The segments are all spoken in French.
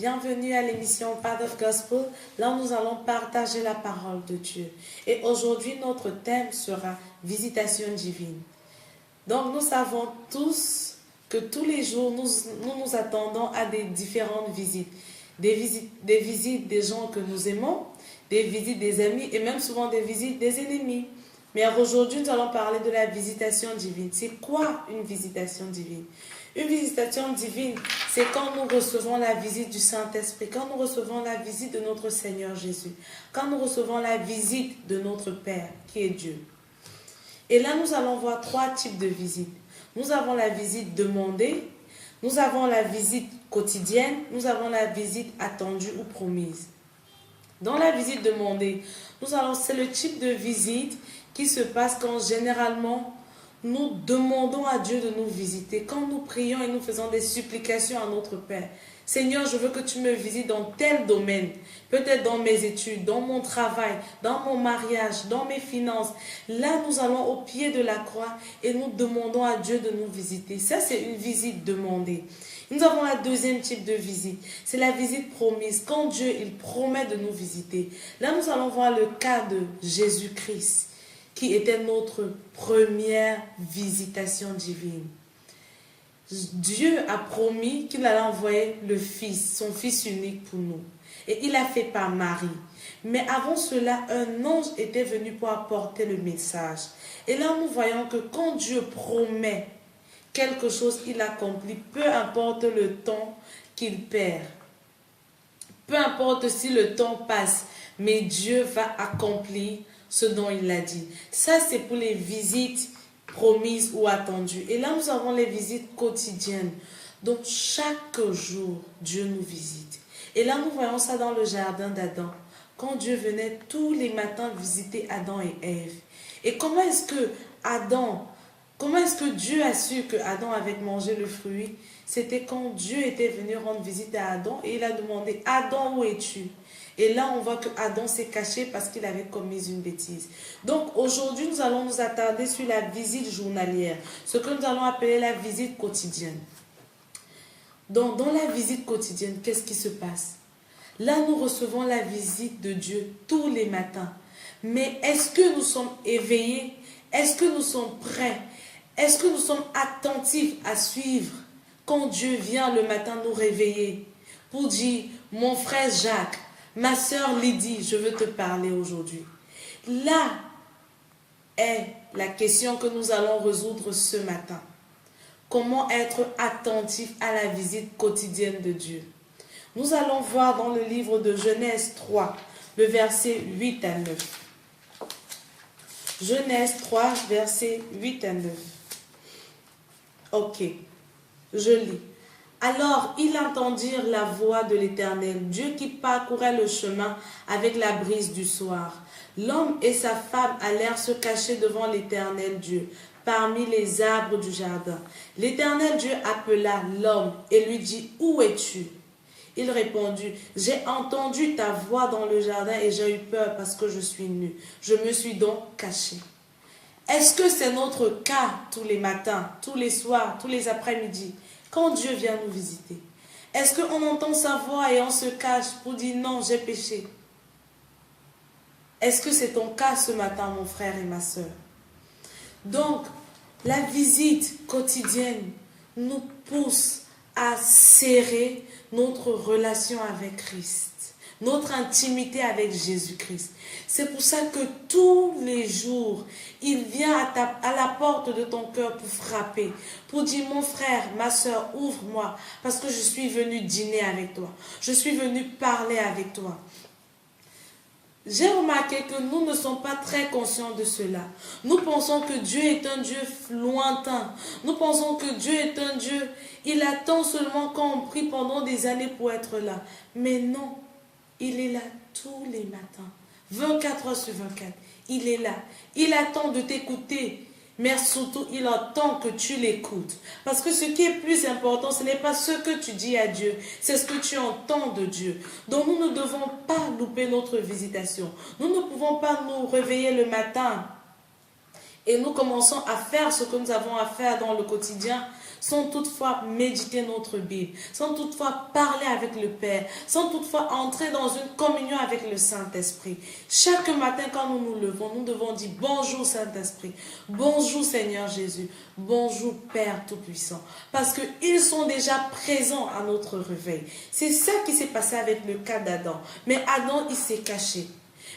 bienvenue à l'émission Part of Gospel. Là, nous allons partager la parole de Dieu. Et aujourd'hui, notre thème sera Visitation divine. Donc, nous savons tous que tous les jours, nous attendons à des différentes visites. Des visites des gens que nous aimons, des visites des amis et même souvent des visites des ennemis. Mais aujourd'hui, nous allons parler de la visitation divine. C'est quoi une visitation divine? Une visitation divine, c'est quand nous recevons la visite du Saint-Esprit, quand nous recevons la visite de notre Seigneur Jésus, quand nous recevons la visite de notre Père, qui est Dieu. Et là, nous allons voir trois types de visites. Nous avons la visite demandée, nous avons la visite quotidienne, nous avons la visite attendue ou promise. Dans la visite demandée, c'est le type de visite qui se passe quand généralement nous demandons à Dieu de nous visiter. Quand nous prions et nous faisons des supplications à notre Père. Seigneur, je veux que tu me visites dans tel domaine. Peut-être dans mes études, dans mon travail, dans mon mariage, dans mes finances. Là, nous allons au pied de la croix et nous demandons à Dieu de nous visiter. Ça, c'est une visite demandée. Nous avons la deuxième type de visite. C'est la visite promise. Quand Dieu, il promet de nous visiter. Là, nous allons voir le cas de Jésus-Christ, qui était notre première visitation divine. Dieu a promis qu'il allait envoyer le Fils, son Fils unique pour nous. Et il l'a fait par Marie. Mais avant cela, un ange était venu pour apporter le message. Et là, nous voyons que quand Dieu promet quelque chose, il accomplit, peu importe le temps qu'il perd. Peu importe si le temps passe, mais Dieu va accomplir ce dont il a dit. Ça, c'est pour les visites promises ou attendues. Et là, nous avons les visites quotidiennes. Donc, chaque jour, Dieu nous visite. Et là, nous voyons ça dans le jardin d'Adam. Quand Dieu venait tous les matins visiter Adam et Ève. Et comment est-ce que Dieu a su que Adam avait mangé le fruit? C'était quand Dieu était venu rendre visite à Adam et il a demandé, Adam, où es-tu? Et là, on voit que Adam s'est caché parce qu'il avait commis une bêtise. Donc, aujourd'hui, nous allons nous attarder sur la visite journalière, ce que nous allons appeler la visite quotidienne. Donc, dans la visite quotidienne, qu'est-ce qui se passe? Là, nous recevons la visite de Dieu tous les matins. Mais est-ce que nous sommes éveillés? Est-ce que nous sommes prêts? Est-ce que nous sommes attentifs à suivre quand Dieu vient le matin nous réveiller pour dire, mon frère Jacques, ma sœur Lydie, je veux te parler aujourd'hui. Là est la question que nous allons résoudre ce matin. Comment être attentif à la visite quotidienne de Dieu? Nous allons voir dans le livre de Genèse 3, le verset 8 à 9. Genèse 3, verset 8 à 9. Ok, je lis. Alors ils entendirent la voix de l'Éternel, Dieu qui parcourait le chemin avec la brise du soir. L'homme et sa femme allèrent se cacher devant l'Éternel Dieu, parmi les arbres du jardin. L'Éternel Dieu appela l'homme et lui dit, où es-tu? Il répondit, j'ai entendu ta voix dans le jardin et j'ai eu peur parce que je suis nu. Je me suis donc caché. Est-ce que c'est notre cas tous les matins, tous les soirs, tous les après-midi? Quand Dieu vient nous visiter, est-ce qu'on entend sa voix et on se cache pour dire non, j'ai péché? Est-ce que c'est ton cas ce matin, mon frère et ma soeur? Donc, la visite quotidienne nous pousse à serrer notre relation avec Christ, notre intimité avec Jésus-Christ. C'est pour ça que tous les jours, il vient à la porte de ton cœur pour frapper, pour dire, mon frère, ma soeur, ouvre-moi, parce que je suis venu dîner avec toi. Je suis venu parler avec toi. J'ai remarqué que nous ne sommes pas très conscients de cela. Nous pensons que Dieu est un Dieu lointain. Nous pensons que Dieu est un Dieu, il attend seulement quand on prie pendant des années pour être là. Mais non, il est là tous les matins. 24 heures sur 24, il est là. Il attend de t'écouter, mais surtout, il attend que tu l'écoutes. Parce que ce qui est plus important, ce n'est pas ce que tu dis à Dieu, c'est ce que tu entends de Dieu. Donc, nous ne devons pas louper notre visitation. Nous ne pouvons pas nous réveiller le matin et nous commençons à faire ce que nous avons à faire dans le quotidien sans toutefois méditer notre Bible, sans toutefois parler avec le Père, sans toutefois entrer dans une communion avec le Saint-Esprit. Chaque matin, quand nous nous levons, nous devons dire bonjour Saint-Esprit, bonjour Seigneur Jésus, bonjour Père Tout-Puissant, parce qu'ils sont déjà présents à notre réveil. C'est ça qui s'est passé avec le cas d'Adam. Mais Adam, il s'est caché.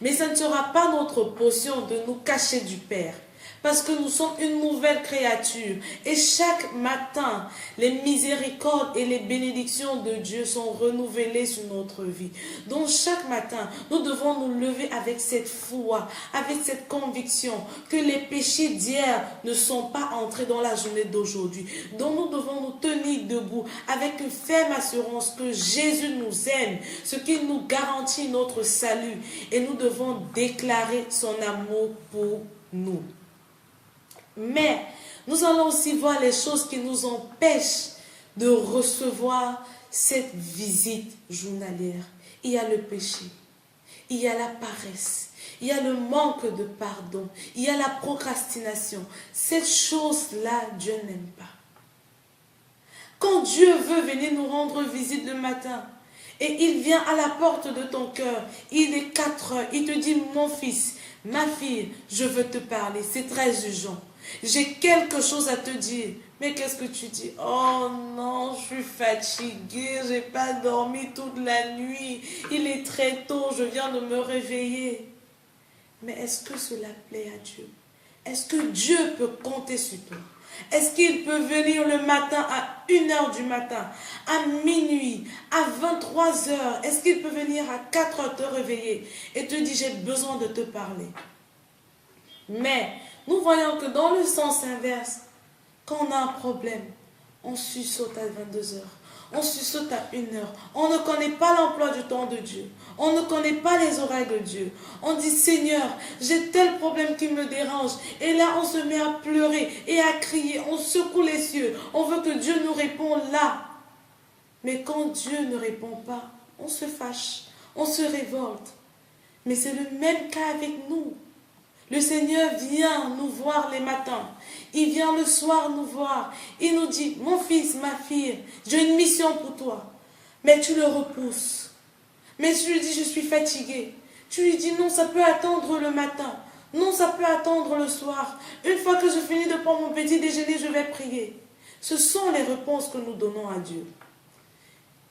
Mais ça ne sera pas notre portion de nous cacher du Père. Parce que nous sommes une nouvelle créature. Et chaque matin, les miséricordes et les bénédictions de Dieu sont renouvelées sur notre vie. Donc chaque matin, nous devons nous lever avec cette foi, avec cette conviction que les péchés d'hier ne sont pas entrés dans la journée d'aujourd'hui. Donc nous devons nous tenir debout avec une ferme assurance que Jésus nous aime, ce qui nous garantit notre salut. Et nous devons déclarer son amour pour nous. Mais nous allons aussi voir les choses qui nous empêchent de recevoir cette visite journalière. Il y a le péché, il y a la paresse, il y a le manque de pardon, il y a la procrastination. Cette chose-là, Dieu n'aime pas. Quand Dieu veut venir nous rendre visite le matin, et il vient à la porte de ton cœur, il est 4 heures, il te dit, mon fils, ma fille, je veux te parler, c'est très urgent. J'ai quelque chose à te dire. Mais qu'est-ce que tu dis? Oh non, je suis fatiguée, j'ai pas dormi toute la nuit. Il est très tôt, je viens de me réveiller. Mais est-ce que cela plaît à Dieu? Est-ce que Dieu peut compter sur toi? Est-ce qu'il peut venir le matin à 1h du matin, à minuit, à 23h? Est-ce qu'il peut venir à 4h te réveiller et te dire j'ai besoin de te parler? Mais nous voyons que dans le sens inverse, quand on a un problème, on suçote à 22h, on suçote à 1h, on ne connaît pas l'emploi du temps de Dieu, on ne connaît pas les oreilles de Dieu. On dit Seigneur, j'ai tel problème qui me dérange, et là on se met à pleurer et à crier, on secoue les cieux, on veut que Dieu nous réponde là. Mais quand Dieu ne répond pas, on se fâche, on se révolte. Mais c'est le même cas avec nous. Le Seigneur vient nous voir les matins. Il vient le soir nous voir. Il nous dit, mon fils, ma fille, j'ai une mission pour toi. Mais tu le repousses. Mais tu lui dis, je suis fatiguée. Tu lui dis, non, ça peut attendre le matin. Non, ça peut attendre le soir. Une fois que je finis de prendre mon petit déjeuner, je vais prier. Ce sont les réponses que nous donnons à Dieu.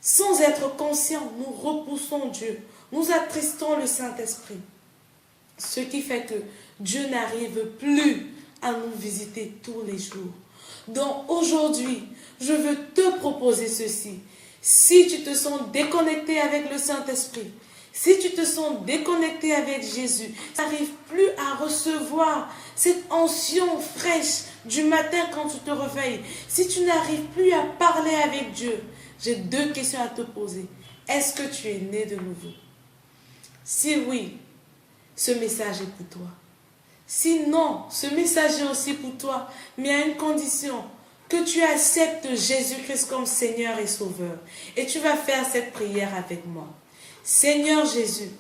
Sans être conscients, nous repoussons Dieu. Nous attristons le Saint-Esprit. Ce qui fait que Dieu n'arrive plus à nous visiter tous les jours. Donc aujourd'hui, je veux te proposer ceci. Si tu te sens déconnecté avec le Saint-Esprit, si tu te sens déconnecté avec Jésus, tu n'arrives plus à recevoir cette onction fraîche du matin quand tu te réveilles, si tu n'arrives plus à parler avec Dieu, j'ai 2 questions à te poser. Est-ce que tu es né de nouveau? Si oui, ce message est pour toi. Sinon, ce message est aussi pour toi, mais à une condition, que tu acceptes Jésus-Christ comme Seigneur et Sauveur. Et tu vas faire cette prière avec moi. Seigneur Jésus,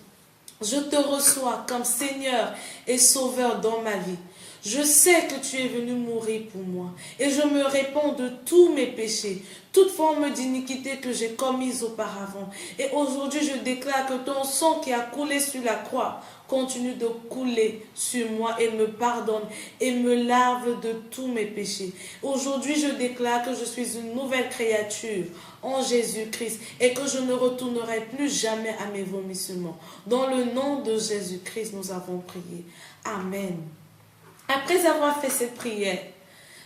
je te reçois comme Seigneur et Sauveur dans ma vie. Je sais que tu es venu mourir pour moi et je me réponds de tous mes péchés, toute forme d'iniquité que j'ai commise auparavant. Et aujourd'hui, je déclare que ton sang qui a coulé sur la croix continue de couler sur moi et me pardonne et me lave de tous mes péchés. Aujourd'hui, je déclare que je suis une nouvelle créature en Jésus-Christ et que je ne retournerai plus jamais à mes vomissements. Dans le nom de Jésus-Christ, nous avons prié. Amen. Après avoir fait cette prière,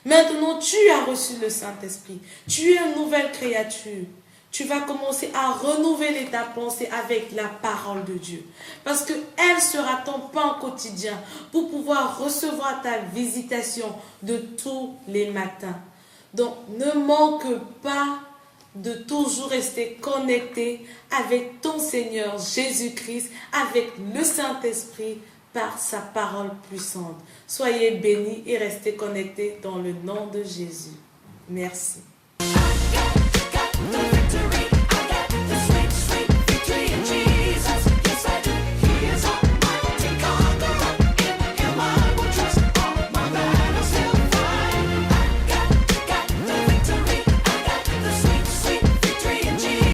maintenant tu as reçu le Saint-Esprit. Tu es une nouvelle créature. Tu vas commencer à renouveler ta pensée avec la parole de Dieu. Parce qu'elle sera ton pain quotidien pour pouvoir recevoir ta visitation de tous les matins. Donc ne manque pas de toujours rester connecté avec ton Seigneur Jésus-Christ, avec le Saint-Esprit, par sa parole puissante. Soyez bénis et restez connectés dans le nom de Jésus. Merci.